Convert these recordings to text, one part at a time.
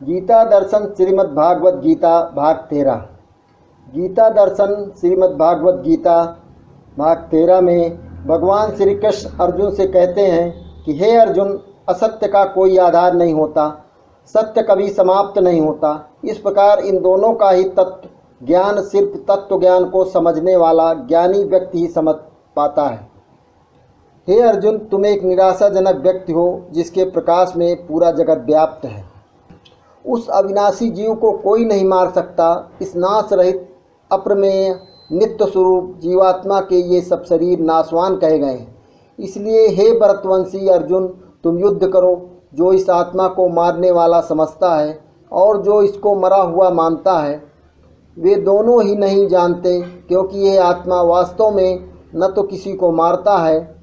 गीता दर्शन श्रीमद् भागवत गीता भाग 13। गीता दर्शन श्रीमद् भागवत गीता भाग 13 में भगवान श्री कृष्ण अर्जुन से कहते हैं कि हे अर्जुन, असत्य का कोई आधार नहीं होता, सत्य कभी समाप्त नहीं होता। इस प्रकार इन दोनों का ही तत्व ज्ञान सिर्फ तत्व ज्ञान को समझने वाला ज्ञानी व्यक्ति ही समझ पाता है। हे अर्जुन, तुम एक निराशाजनक व्यक्ति हो जिसके प्रकाश में पूरा जगत व्याप्त है। उस अविनाशी जीव को कोई नहीं मार सकता। इस नाश रहित अप्रमेय नित्य स्वरूप जीवात्मा के ये सब शरीर नाशवान कहे गए हैं। इसलिए हे भरतवंशी अर्जुन, तुम युद्ध करो। जो इस आत्मा को मारने वाला समझता है और जो इसको मरा हुआ मानता है, वे दोनों ही नहीं जानते, क्योंकि यह आत्मा वास्तव में न तो किसी को मारता है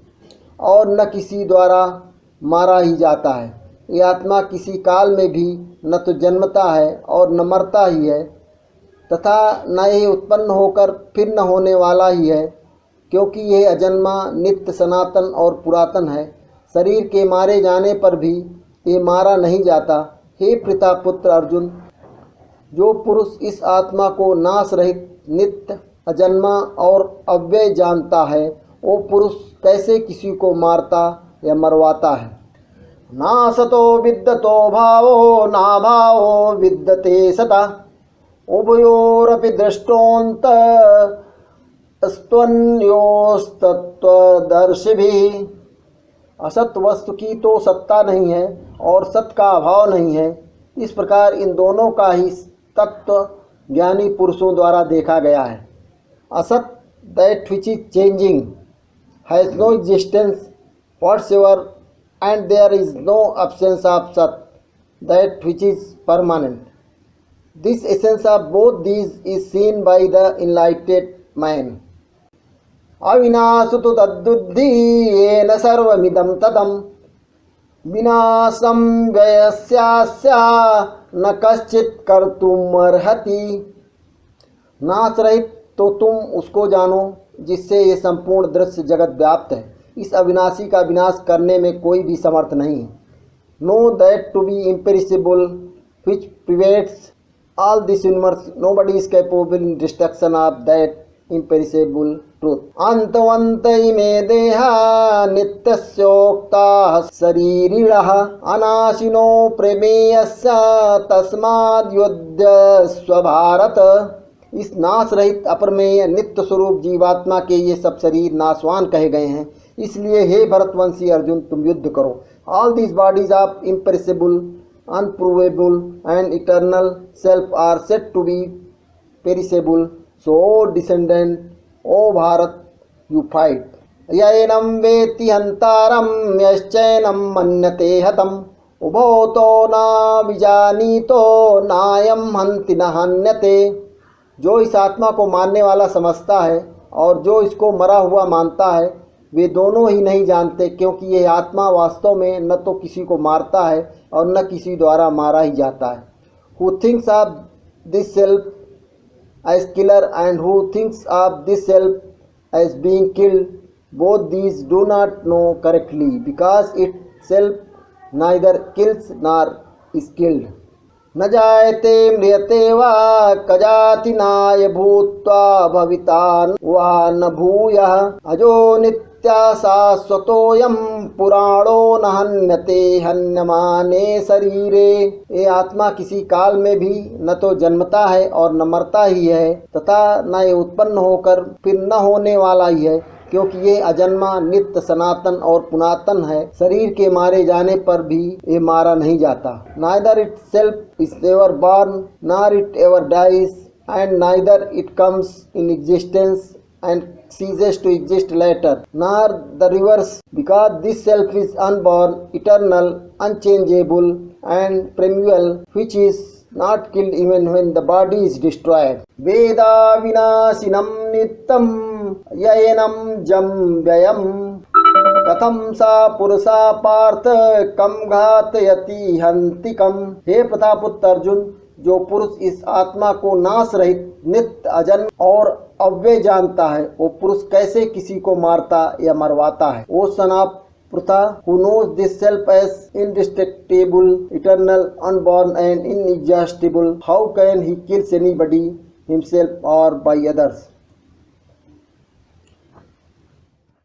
और न किसी द्वारा मारा ही जाता है। ये आत्मा किसी काल में भी न तो जन्मता है और न मरता ही है, तथा न ये उत्पन्न होकर फिर न होने वाला ही है, क्योंकि यह अजन्मा नित्य सनातन और पुरातन है। शरीर के मारे जाने पर भी ये मारा नहीं जाता। हे पितापुत्र अर्जुन, जो पुरुष इस आत्मा को नाश रहित नित्य अजन्मा और अव्यय जानता है, वो पुरुष कैसे किसी को मारता या मरवाता है। नासतो विद्यतो भावो ना भावो विद्यते सता, उभयोरपि दृष्टोऽन्त स्तन्योस्तत्वदर्शिभिः। असत वस्तु की तो सत्ता नहीं है और सत का अभाव नहीं है। इस प्रकार इन दोनों का ही तत्व ज्ञानी पुरुषों द्वारा देखा गया है। असत, that which is changing, has no existence whatsoever, and there is no absence of Sat, that which is permanent. This essence of both these is seen by the enlightened man. अविनाशु तु तद्बुद्धि येन सर्वमिदं ततं, विनाशं व्ययस्यास्य न कश्चित् कर्तुमर्हति। नाश रहित तो तुम उसको जानो जिससे ये संपूर्ण दृश्य जगत व्याप्त है। इस अविनाशी का विनाश करने में कोई भी समर्थ नहीं है। No that to be imperishable which pervades all this universe, nobody is capable in destruction of that imperishable truth. अंतवंत इमे देहा नित्यस्योक्ताः शरीरिणः, अनाशिनो प्रमेयस्य तस्माद् युध्यस्व भारत। इस नाश रहित अप्रमेय नित्य स्वरूप जीवात्मा के ये सब शरीर नाशवान कहे गए हैं। इसलिए हे भरतवंशी अर्जुन, तुम युद्ध करो। All these bodies of imperishable, unprovable and eternal self are set to be perishable. So descendant, O Bharat, you fight. यैनं वेत्ति हन्तारं यश्चैनं मन्यते हतम्, उभौ तो न विजानीतो नायं हन्ति न हन्यते। जो इस आत्मा को मारने वाला समझता है और जो इसको मरा हुआ मानता है, वे दोनों ही नहीं जानते, क्योंकि यह आत्मा वास्तव में न तो किसी को मारता है और न किसी द्वारा मारा ही जाता है। Who thinks of this self as killer and who thinks of this self as being killed, both these do not know correctly, because itself neither kills nor is killed. न जायते म्रियते वा कजाति नाय भूत्वा भवितान् वा न भूयः, अजो नित्या शाश्वतोऽयं पुराणो न हन्यते हन्यमाने शरीरे। ये आत्मा किसी काल में भी न तो जन्मता है और न मरता ही है, तथा न ये उत्पन्न होकर फिर न होने वाला ही है, क्योंकि ये अजन्मा नित्य सनातन और पुरातन है। शरीर के मारे जाने पर भी ये मारा नहीं जाता। Neither itself is ever born nor it ever dies, and neither it comes in existence and ceases to exist later, nor the reverse, because this self is unborn, eternal, unchangeable and primeval, which is not killed even when the body is destroyed. Veda vinashinam nityam yaenam jam vyayam, कथम सा पुरुषा पार्थ कम घातयति हंतिकम। हे प्रतापुत्र अर्जुन, जो पुरुष इस आत्मा को नाश रहित नित्य अजन्म और अव्यय जानता है, वो पुरुष कैसे किसी को मारता या मरवाता है। वो सनाप Pratha, who knows this self as indestructible, eternal, unborn and inexhaustible, how can he kill anybody, himself or by others?